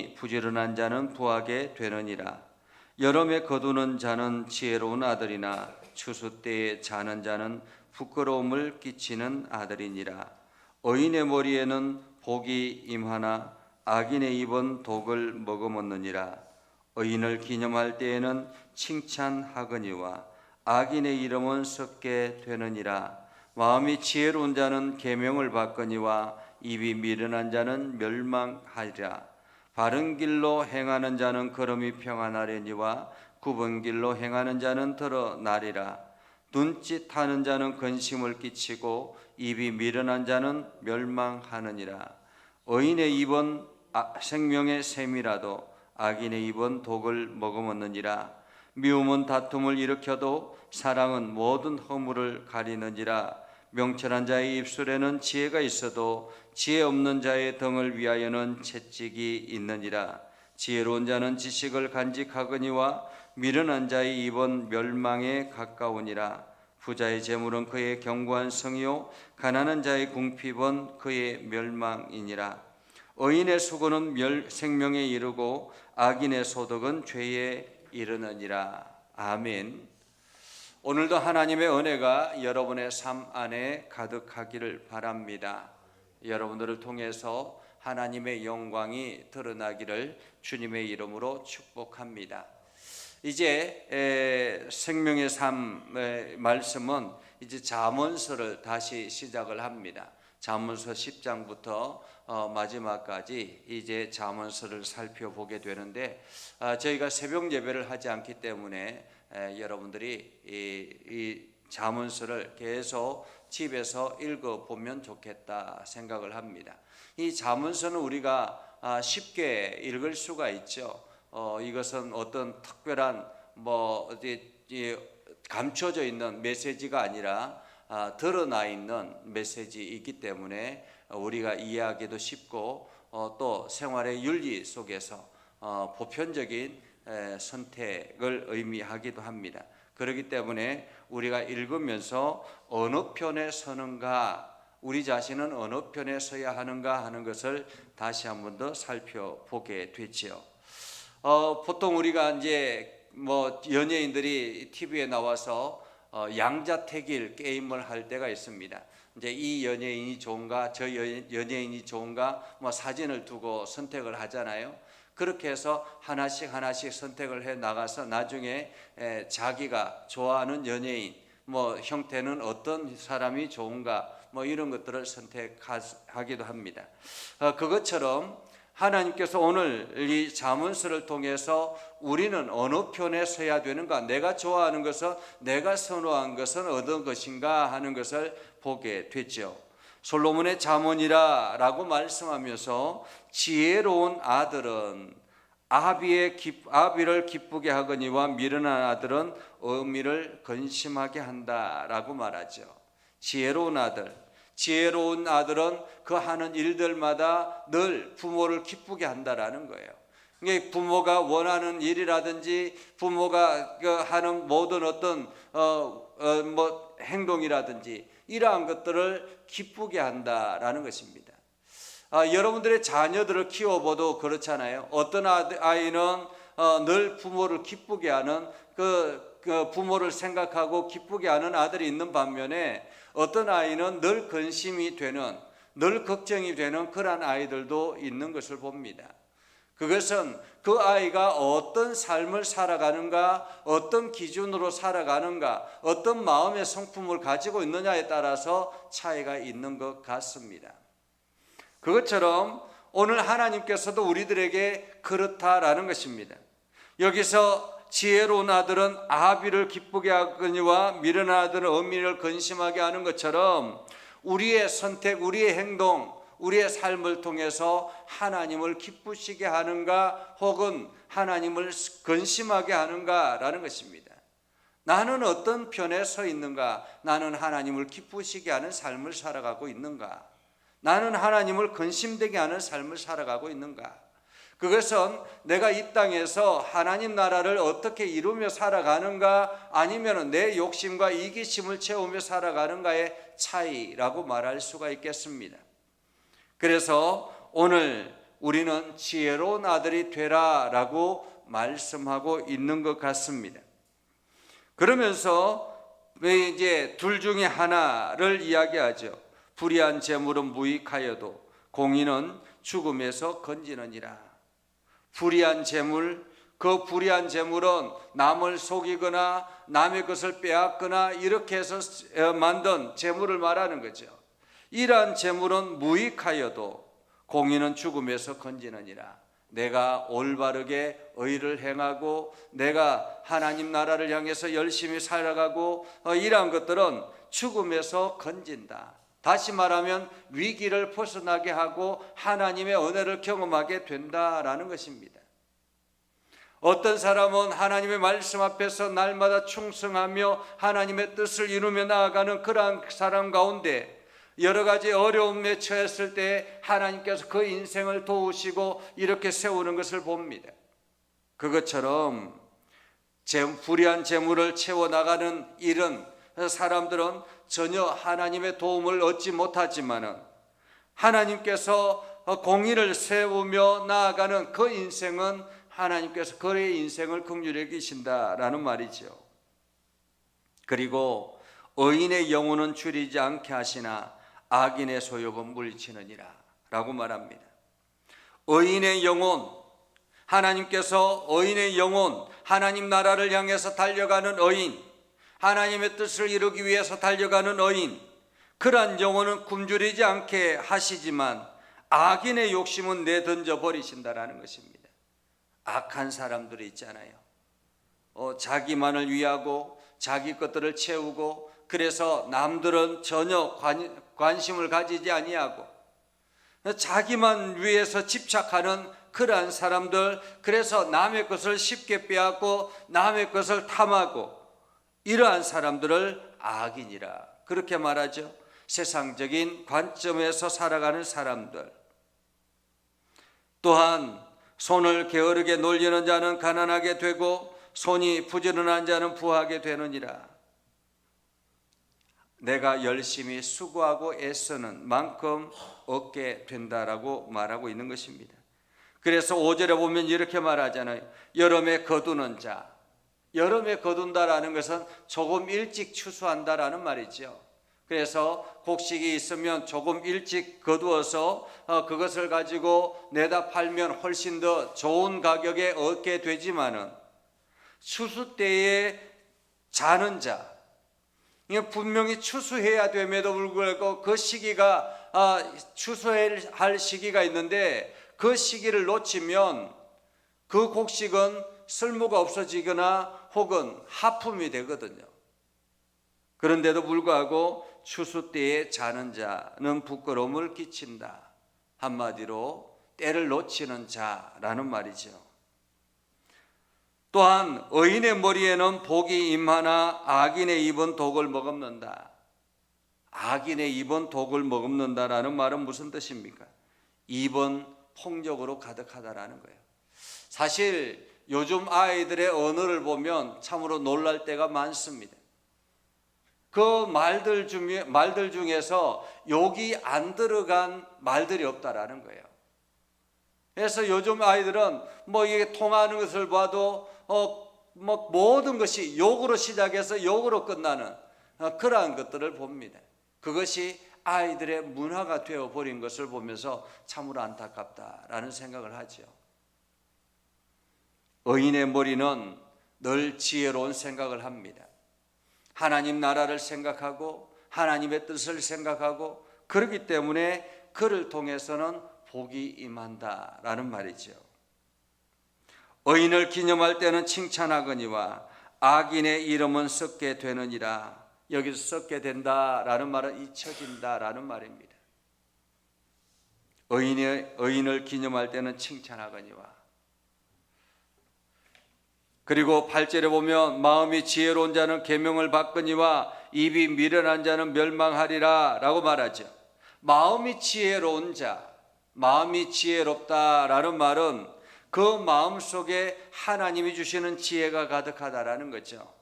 마음이 부지런한 자는 부하게 되느니라. 여름에 거두는 자는 지혜로운 아들이나 추수 때에 자는 자는 부끄러움을 끼치는 아들이니라. 의인의 머리에는 복이 임하나 악인의 입은 독을 머금었느니라. 의인을 기념할 때에는 칭찬하거니와 악인의 이름은 썩게 되느니라. 마음이 지혜로운 자는 계명을 받거니와 입이 미련한 자는 멸망하리라. 바른 길로 행하는 자는 걸음이 평안하려니와 굽은 길로 행하는 자는 드러나리라. 눈짓하는 자는 근심을 끼치고 입이 미련한 자는 멸망하느니라. 의인의 입은 생명의 샘이라도 악인의 입은 독을 머금었느니라. 미움은 다툼을 일으켜도 사랑은 모든 허물을 가리느니라. 명철한 자의 입술에는 지혜가 있어도 지혜 없는 자의 등을 위하여는 채찍이 있느니라. 지혜로운 자는 지식을 간직하거니와 미련한 자의 입은 멸망에 가까우니라. 부자의 재물은 그의 견고한 성이요 가난한 자의 궁핍은 그의 멸망이니라. 의인의 수고는 생명에 이르고 악인의 소득은 죄에 이르느니라. 아멘. 오늘도 하나님의 은혜가 여러분의 삶 안에 가득하기를 바랍니다. 여러분들을 통해서 하나님의 영광이 드러나기를 주님의 이름으로 축복합니다. 이제 생명의 삶의 말씀은 이제 잠언서를 다시 시작을 합니다. 잠언서 10장부터 마지막까지 이제 잠언서를 살펴보게 되는데, 저희가 새벽 예배를 하지 않기 때문에 여러분들이 이 잠언서를 계속 집에서 읽어보면 좋겠다 생각을 합니다. 이 잠언서는 우리가 쉽게 읽을 수가 있죠. 이것은 어떤 특별한 감춰져 있는 메시지가 아니라 드러나 있는 메시지이기 때문에 우리가 이해하기도 쉽고 또 생활의 윤리 속에서 보편적인 선택을 의미하기도 합니다. 그렇기 때문에 우리가 읽으면서 어느 편에 서는가, 우리 자신은 어느 편에 서야 하는가 하는 것을 다시 한 번 더 살펴보게 되지요. 보통 우리가 이제 연예인들이 TV에 나와서 양자택일 게임을 할 때가 있습니다. 이제 이 연예인이 좋은가, 저 연예인이 좋은가, 사진을 두고 선택을 하잖아요. 그렇게 해서 하나씩 선택을 해 나가서 나중에 자기가 좋아하는 연예인, 형태는 어떤 사람이 좋은가, 이런 것들을 선택하기도 합니다. 그것처럼 하나님께서 오늘 이 잠언서를 통해서 우리는 어느 편에 서야 되는가, 내가 좋아하는 것은, 내가 선호한 것은 어떤 것인가 하는 것을 보게 되죠. 솔로몬의 잠언이라 라고 말씀하면서 지혜로운 아들은 아비를 기쁘게 하거니와 미련한 아들은 어미를 근심하게 한다 라고 말하죠. 지혜로운 아들은 그 하는 일들마다 늘 부모를 기쁘게 한다라는 거예요. 부모가 원하는 일이라든지 부모가 하는 모든 어떤 행동이라든지 이러한 것들을 기쁘게 한다라는 것입니다. 여러분들의 자녀들을 키워봐도 그렇잖아요. 어떤 아이는 늘 부모를 기쁘게 하는 그 부모를 생각하고 기쁘게 하는 아들이 있는 반면에 어떤 아이는 늘 근심이 되는, 늘 걱정이 되는 그런 아이들도 있는 것을 봅니다. 그것은 그 아이가 어떤 삶을 살아가는가, 어떤 기준으로 살아가는가, 어떤 마음의 성품을 가지고 있느냐에 따라서 차이가 있는 것 같습니다. 그것처럼 오늘 하나님께서도 우리들에게 그렇다라는 것입니다. 여기서 지혜로운 아들은 아비를 기쁘게 하거니와 미련한 아들은 어미를 근심하게 하는 것처럼 우리의 선택, 우리의 행동, 우리의 삶을 통해서 하나님을 기쁘시게 하는가 혹은 하나님을 근심하게 하는가라는 것입니다. 나는 어떤 편에 서 있는가? 나는 하나님을 기쁘시게 하는 삶을 살아가고 있는가? 나는 하나님을 근심되게 하는 삶을 살아가고 있는가? 그것은 내가 이 땅에서 하나님 나라를 어떻게 이루며 살아가는가, 아니면 내 욕심과 이기심을 채우며 살아가는가의 차이라고 말할 수가 있겠습니다. 그래서 오늘 우리는 지혜로운 아들이 되라라고 말씀하고 있는 것 같습니다. 그러면서 왜 이제 둘 중에 하나를 이야기하죠. 불의한 재물은 무익하여도 공의는 죽음에서 건지느니라. 불의한 재물, 그 불의한 재물은 남을 속이거나 남의 것을 빼앗거나 이렇게 해서 만든 재물을 말하는 거죠. 이러한 재물은 무익하여도 공의는 죽음에서 건지느니라. 내가 올바르게 의를 행하고 내가 하나님 나라를 향해서 열심히 살아가고 이러한 것들은 죽음에서 건진다. 다시 말하면 위기를 벗어나게 하고 하나님의 은혜를 경험하게 된다라는 것입니다. 어떤 사람은 하나님의 말씀 앞에서 날마다 충성하며 하나님의 뜻을 이루며 나아가는 그러한 사람 가운데 여러 가지 어려움에 처했을 때 하나님께서 그 인생을 도우시고 이렇게 세우는 것을 봅니다. 그것처럼 불의한 재물을 채워나가는 이런 사람들은 전혀 하나님의 도움을 얻지 못하지만은 하나님께서 공의를 세우며 나아가는 그 인생은 하나님께서 그의 인생을 긍휼히 여기신다라는 말이죠. 그리고 의인의 영혼은 줄이지 않게 하시나 악인의 소욕은 물리치느니라 라고 말합니다. 의인의 영혼, 하나님께서 의인의 영혼, 하나님 나라를 향해서 달려가는 의인, 하나님의 뜻을 이루기 위해서 달려가는 의인, 그러한 영혼은 굶주리지 않게 하시지만 악인의 욕심은 내던져 버리신다라는 것입니다. 악한 사람들이 있잖아요. 자기만을 위하고 자기 것들을 채우고 그래서 남들은 전혀 관심을 가지지 아니하고 자기만 위해서 집착하는 그러한 사람들, 그래서 남의 것을 쉽게 빼앗고 남의 것을 탐하고 이러한 사람들을 악인이라 그렇게 말하죠. 세상적인 관점에서 살아가는 사람들. 또한 손을 게으르게 놀리는 자는 가난하게 되고 손이 부지런한 자는 부하게 되느니라. 내가 열심히 수고하고 애쓰는 만큼 얻게 된다라고 말하고 있는 것입니다. 그래서 5절에 보면 이렇게 말하잖아요. 여름에 거두는 자. 여름에 거둔다라는 것은 조금 일찍 추수한다라는 말이죠. 그래서 곡식이 있으면 조금 일찍 거두어서 그것을 가지고 내다 팔면 훨씬 더 좋은 가격에 얻게 되지만은 추수 때에 자는 자, 분명히 추수해야 됨에도 불구하고 그 시기가 추수할 시기가 있는데 그 시기를 놓치면 그 곡식은 쓸모가 없어지거나 혹은 하품이 되거든요. 그런데도 불구하고 추수 때에 자는 자는 부끄러움을 끼친다. 한마디로 때를 놓치는 자라는 말이죠. 또한 의인의 머리에는 복이 임하나 악인의 입은 독을 머금는다. 악인의 입은 독을 머금는다라는 말은 무슨 뜻입니까? 입은 폭력으로 가득하다라는 거예요. 사실 요즘 아이들의 언어를 보면 참으로 놀랄 때가 많습니다. 그 말들 중에서 욕이 안 들어간 말들이 없다라는 거예요. 그래서 요즘 아이들은 이게 통하는 것을 봐도 모든 것이 욕으로 시작해서 욕으로 끝나는 그러한 것들을 봅니다. 그것이 아이들의 문화가 되어버린 것을 보면서 참으로 안타깝다라는 생각을 하죠. 의인의 머리는 늘 지혜로운 생각을 합니다. 하나님 나라를 생각하고 하나님의 뜻을 생각하고 그렇기 때문에 그를 통해서는 복이 임한다라는 말이죠. 의인을 기념할 때는 칭찬하거니와 악인의 이름은 썩게 되느니라. 여기서 썩게 된다라는 말은 잊혀진다라는 말입니다. 의인을 기념할 때는 칭찬하거니와. 그리고 8절에 보면 마음이 지혜로운 자는 계명을 받거니와 입이 미련한 자는 멸망하리라 라고 말하죠. 마음이 지혜로운 자, 마음이 지혜롭다라는 말은 그 마음 속에 하나님이 주시는 지혜가 가득하다라는 거죠.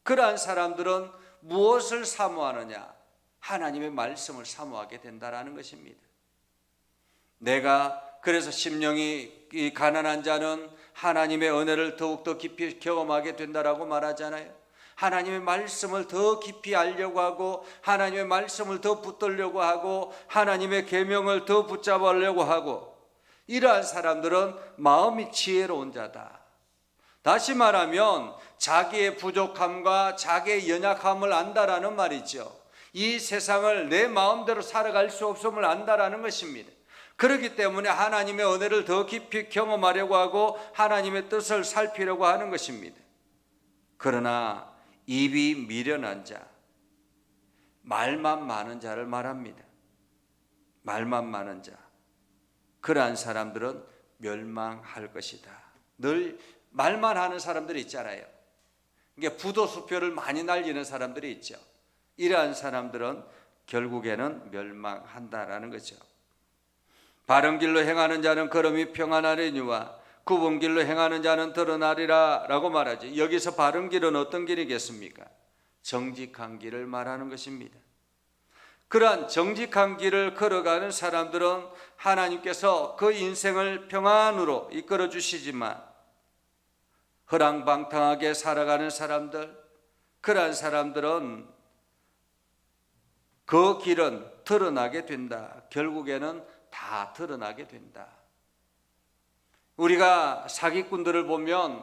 그러한 사람들은 무엇을 사모하느냐? 하나님의 말씀을 사모하게 된다라는 것입니다. 내가 그래서 심령이 이 가난한 자는 하나님의 은혜를 더욱더 깊이 경험하게 된다라고 말하잖아요. 하나님의 말씀을 더 깊이 알려고 하고 하나님의 말씀을 더 붙들려고 하고 하나님의 계명을 더 붙잡으려고 하고, 이러한 사람들은 마음이 지혜로운 자다. 다시 말하면 자기의 부족함과 자기의 연약함을 안다라는 말이죠. 이 세상을 내 마음대로 살아갈 수 없음을 안다라는 것입니다. 그렇기 때문에 하나님의 은혜를 더 깊이 경험하려고 하고 하나님의 뜻을 살피려고 하는 것입니다. 그러나 입이 미련한 자, 말만 많은 자를 말합니다. 말만 많은 자, 그러한 사람들은 멸망할 것이다. 늘 말만 하는 사람들이 있잖아요. 이게 부도수표를 많이 날리는 사람들이 있죠. 이러한 사람들은 결국에는 멸망한다라는 거죠. 바른 길로 행하는 자는 걸음이 평안하리니와 굽은 길로 행하는 자는 드러나리라 라고 말하지. 여기서 바른 길은 어떤 길이겠습니까? 정직한 길을 말하는 것입니다. 그러한 정직한 길을 걸어가는 사람들은 하나님께서 그 인생을 평안으로 이끌어 주시지만, 허랑방탕하게 살아가는 사람들, 그러한 사람들은 그 길은 드러나게 된다. 결국에는 다 드러나게 된다. 우리가 사기꾼들을 보면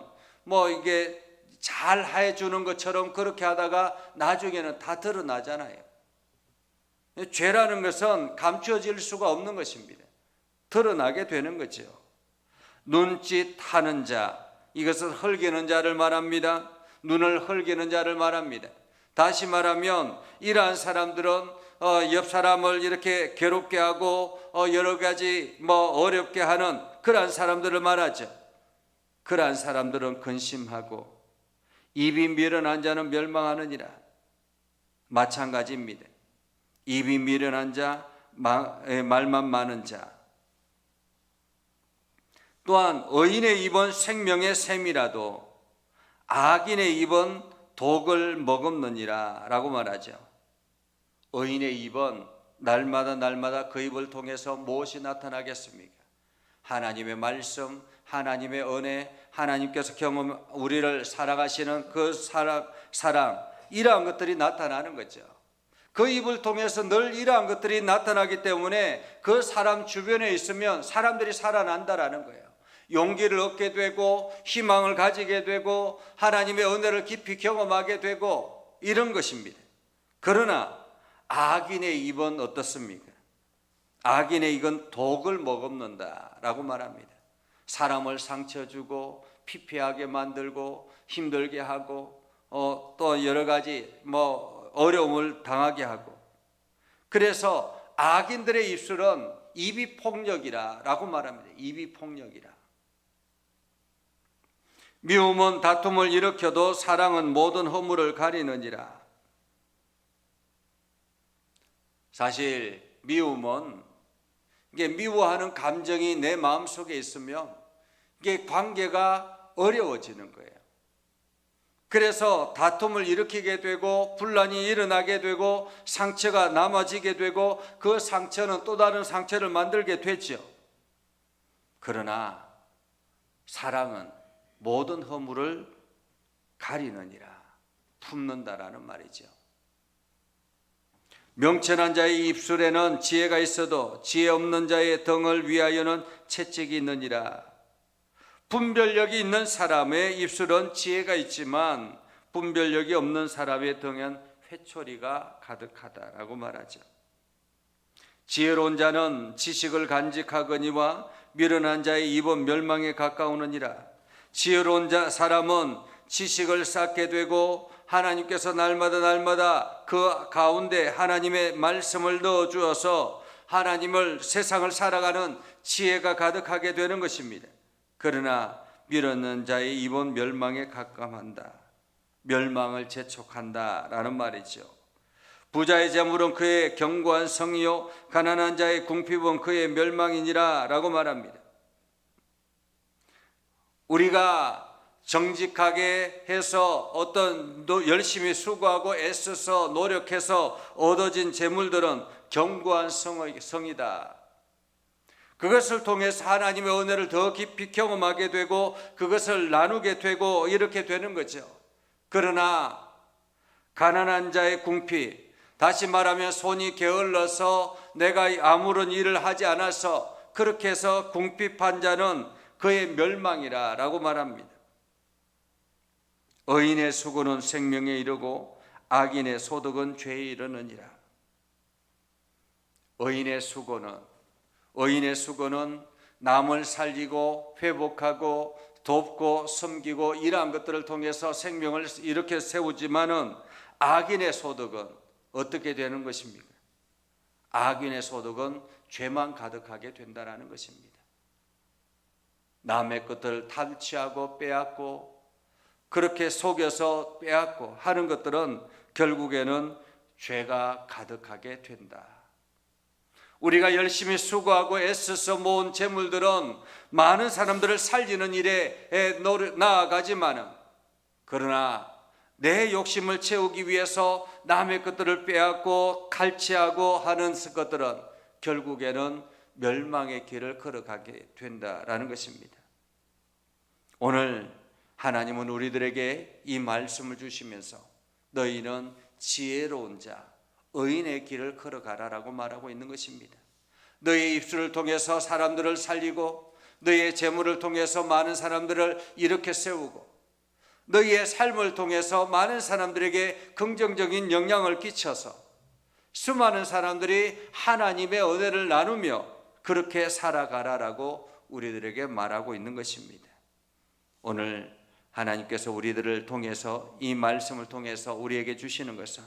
이게 잘 해주는 것처럼 그렇게 하다가 나중에는 다 드러나잖아요. 죄라는 것은 감추어질 수가 없는 것입니다. 드러나게 되는 거죠. 눈짓 하는 자, 이것은 헐기는 자를 말합니다. 눈을 헐기는 자를 말합니다. 다시 말하면 이러한 사람들은 옆 사람을 이렇게 괴롭게 하고 여러 가지 어렵게 하는 그러한 사람들을 말하죠. 그러한 사람들은 근심하고 입이 미련한 자는 멸망하느니라. 마찬가지입니다. 입이 미련한 자, 말만 많은 자. 또한 의인의 입은 생명의 샘이라도 악인의 입은 독을 머금느니라 라고 말하죠. 의인의 입은 날마다 그 입을 통해서 무엇이 나타나겠습니까? 하나님의 말씀, 하나님의 은혜, 하나님께서 우리를 살아가시는 그 사랑, 이러한 것들이 나타나는 거죠. 그 입을 통해서 늘 이러한 것들이 나타나기 때문에 그 사람 주변에 있으면 사람들이 살아난다라는 거예요. 용기를 얻게 되고 희망을 가지게 되고 하나님의 은혜를 깊이 경험하게 되고 이런 것입니다. 그러나 악인의 입은 어떻습니까? 악인의 입은 독을 머금는다라고 말합니다. 사람을 상처 주고 피폐하게 만들고 힘들게 하고 또 여러 가지 어려움을 당하게 하고, 그래서 악인들의 입술은 입이 폭력이라고 말합니다. 입이 폭력이라. 미움은 다툼을 일으켜도 사랑은 모든 허물을 가리느니라. 사실 미움은, 이게 미워하는 감정이 내 마음속에 있으면 이게 관계가 어려워지는 거예요. 그래서 다툼을 일으키게 되고 분란이 일어나게 되고 상처가 남아지게 되고 그 상처는 또 다른 상처를 만들게 되죠. 그러나 사랑은 모든 허물을 가리느니라, 품는다라는 말이죠. 명철한 자의 입술에는 지혜가 있어도 지혜 없는 자의 덩을 위하여는 채찍이 있느니라. 분별력이 있는 사람의 입술은 지혜가 있지만 분별력이 없는 사람의 덩엔 회초리가 가득하다라고 말하죠. 지혜로운 자는 지식을 간직하거니와 미련한 자의 입은 멸망에 가까우느니라. 지혜로운 사람은 지식을 쌓게 되고 하나님께서 날마다 그 가운데 하나님의 말씀을 넣어주어서 세상을 살아가는 지혜가 가득하게 되는 것입니다. 그러나 미련한 자의 입은 멸망에 가까움한다. 멸망을 재촉한다라는 말이죠. 부자의 재물은 그의 견고한 성이요 가난한 자의 궁핍은 그의 멸망이니라 라고 말합니다. 우리가 정직하게 해서 열심히 수고하고 애써서 노력해서 얻어진 재물들은 견고한 성이다. 그것을 통해서 하나님의 은혜를 더 깊이 경험하게 되고 그것을 나누게 되고 이렇게 되는 거죠. 그러나 가난한 자의 궁핍, 다시 말하면 손이 게을러서 내가 아무런 일을 하지 않아서 그렇게 해서 궁핍한 자는 그의 멸망이라 라고 말합니다. 의인의 수고는 생명에 이르고 악인의 소득은 죄에 이르느니라. 의인의 수고는 남을 살리고 회복하고 돕고 섬기고 이러한 것들을 통해서 생명을 이렇게 세우지만은 악인의 소득은 어떻게 되는 것입니까? 악인의 소득은 죄만 가득하게 된다는 것입니다. 남의 것들을 탈취하고 빼앗고 그렇게 속여서 빼앗고 하는 것들은 결국에는 죄가 가득하게 된다. 우리가 열심히 수고하고 애써서 모은 재물들은 많은 사람들을 살리는 일에 나아가지만은, 그러나 내 욕심을 채우기 위해서 남의 것들을 빼앗고 칼취하고 하는 것들은 결국에는 멸망의 길을 걸어가게 된다라는 것입니다. 오늘 하나님은 우리들에게 이 말씀을 주시면서 너희는 지혜로운 자, 의인의 길을 걸어가라라고 말하고 있는 것입니다. 너희의 입술을 통해서 사람들을 살리고 너희의 재물을 통해서 많은 사람들을 일으켜 세우고 너희의 삶을 통해서 많은 사람들에게 긍정적인 영향을 끼쳐서 수많은 사람들이 하나님의 은혜를 나누며 그렇게 살아가라라고 우리들에게 말하고 있는 것입니다. 오늘 하나님께서 우리들을 통해서 이 말씀을 통해서 우리에게 주시는 것은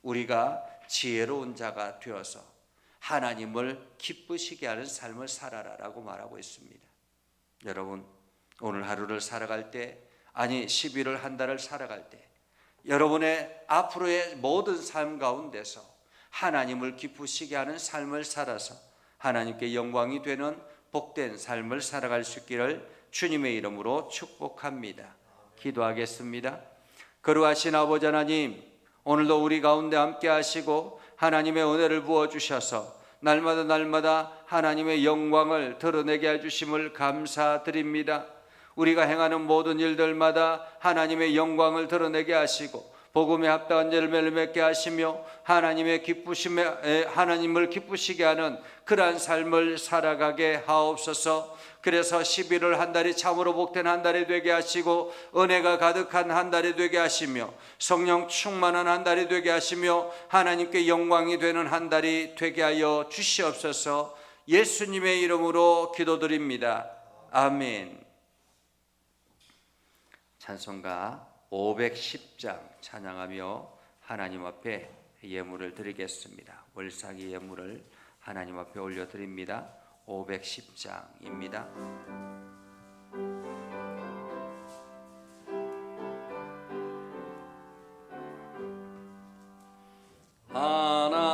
우리가 지혜로운 자가 되어서 하나님을 기쁘시게 하는 삶을 살아라라고 말하고 있습니다. 여러분, 오늘 하루를 살아갈 때, 아니 11월 한 달을 살아갈 때 여러분의 앞으로의 모든 삶 가운데서 하나님을 기쁘시게 하는 삶을 살아서 하나님께 영광이 되는 복된 삶을 살아갈 수 있기를 주님의 이름으로 축복합니다. 기도하겠습니다. 거룩하신 아버지 하나님, 오늘도 우리 가운데 함께 하시고 하나님의 은혜를 부어주셔서 날마다 하나님의 영광을 드러내게 해주심을 감사드립니다. 우리가 행하는 모든 일들마다 하나님의 영광을 드러내게 하시고 복음에 합당한 열매를 맺게 하시며 하나님을 기쁘시게 하는 그러한 삶을 살아가게 하옵소서. 그래서 11월 한 달이 참으로 복된 한 달이 되게 하시고 은혜가 가득한 한 달이 되게 하시며 성령 충만한 한 달이 되게 하시며 하나님께 영광이 되는 한 달이 되게 하여 주시옵소서. 예수님의 이름으로 기도드립니다. 아멘. 찬송가 510장 찬양하며 하나님 앞에 예물을 드리겠습니다. 월삭이 예물을 하나님 앞에 올려드립니다. 510장입니다.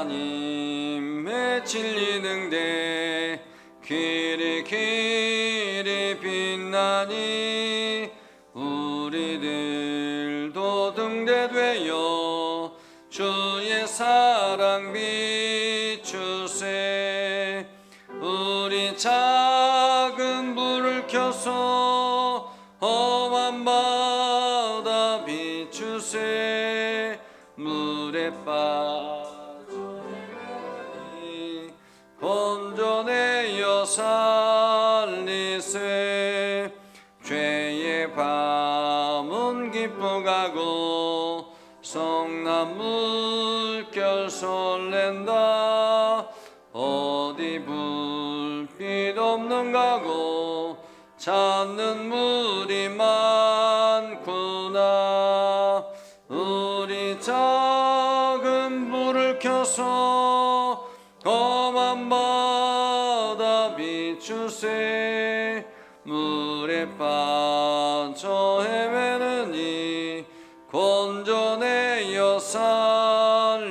하나님의 진리 등대 길이 빛나니 우리들도 등대되어 주의 사랑 비추세. 우리 작은 불을 켜서 험한 바다 비추세. 물에 빠져 헤매니 건져내어 살리세. 죄의 밤은 기뻐가고 성난 물결 설렌다. 어디 불빛 없는 가고 찾는 물이 많구나. 우리 작은 불을 켜서 험한 바다 비추세. 물에 빠져 헤매느니 건져내어 살리세.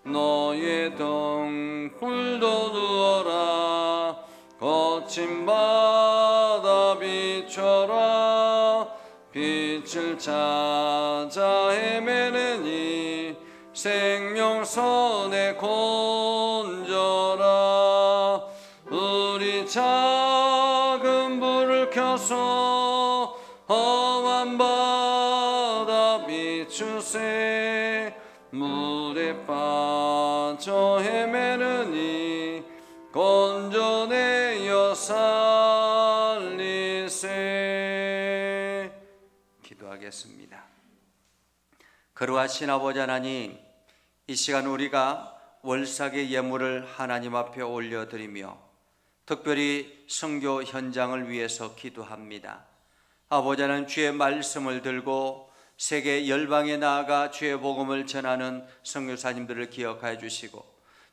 너의 등불도 누워라. 거친 바다 비춰라. 빛을 찾아 헤매느니 생명선에 건져라. 불을 켜서 험한 바다 비추세 물에 빠져 헤매는 이 건져내어 살리세. 기도하겠습니다. 거룩하신 아버지 하나님, 이 시간 우리가 월삭의 예물을 하나님 앞에 올려드리며 특별히 선교 현장을 위해서 기도합니다. 아버지 하나님, 주의 말씀을 들고 세계 열방에 나아가 주의 복음을 전하는 선교사님들을 기억하여 주시고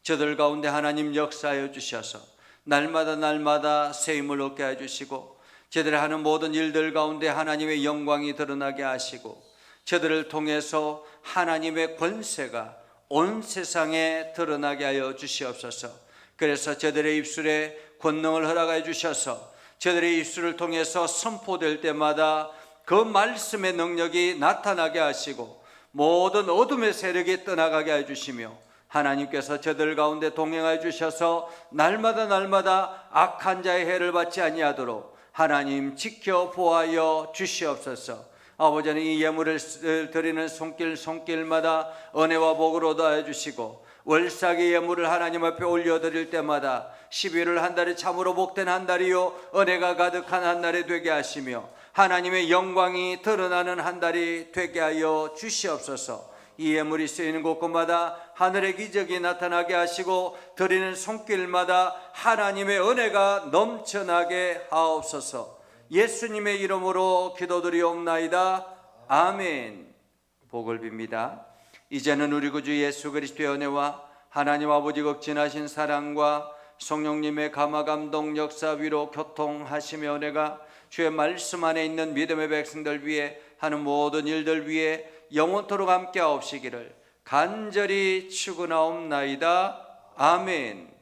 저들 가운데 하나님 역사하여 주셔서 날마다 새 힘을 얻게 해 주시고 저들이 하는 모든 일들 가운데 하나님의 영광이 드러나게 하시고 저들을 통해서 하나님의 권세가 온 세상에 드러나게 하여 주시옵소서. 그래서 저들의 입술에 권능을 허락하여 주셔서 저들의 입술을 통해서 선포될 때마다 그 말씀의 능력이 나타나게 하시고 모든 어둠의 세력이 떠나가게 해주시며 하나님께서 저들 가운데 동행하여 주셔서 날마다 악한 자의 해를 받지 아니하도록 하나님 지켜 보하여 주시옵소서. 아버지는 이 예물을 드리는 손길마다 은혜와 복을 얻어 주시고 월삭의 예물을 하나님 앞에 올려드릴 때마다 12월 한 달이 참으로 복된 한 달이요 은혜가 가득한 한 달이 되게 하시며 하나님의 영광이 드러나는 한 달이 되게 하여 주시옵소서. 이 예물이 쓰이는 곳곳마다 하늘의 기적이 나타나게 하시고 드리는 손길마다 하나님의 은혜가 넘쳐나게 하옵소서. 예수님의 이름으로 기도드리옵나이다. 아멘. 복을 빕니다. 이제는 우리 구주 예수 그리스도의 은혜와 하나님 아버지 극진하신 사랑과 성령님의 감화감동 역사 위로 교통하시며 은혜가 주의 말씀 안에 있는 믿음의 백성들 위해 하는 모든 일들 위해 영원토록 함께 하옵시기를 간절히 축원하옵나이다. 아멘.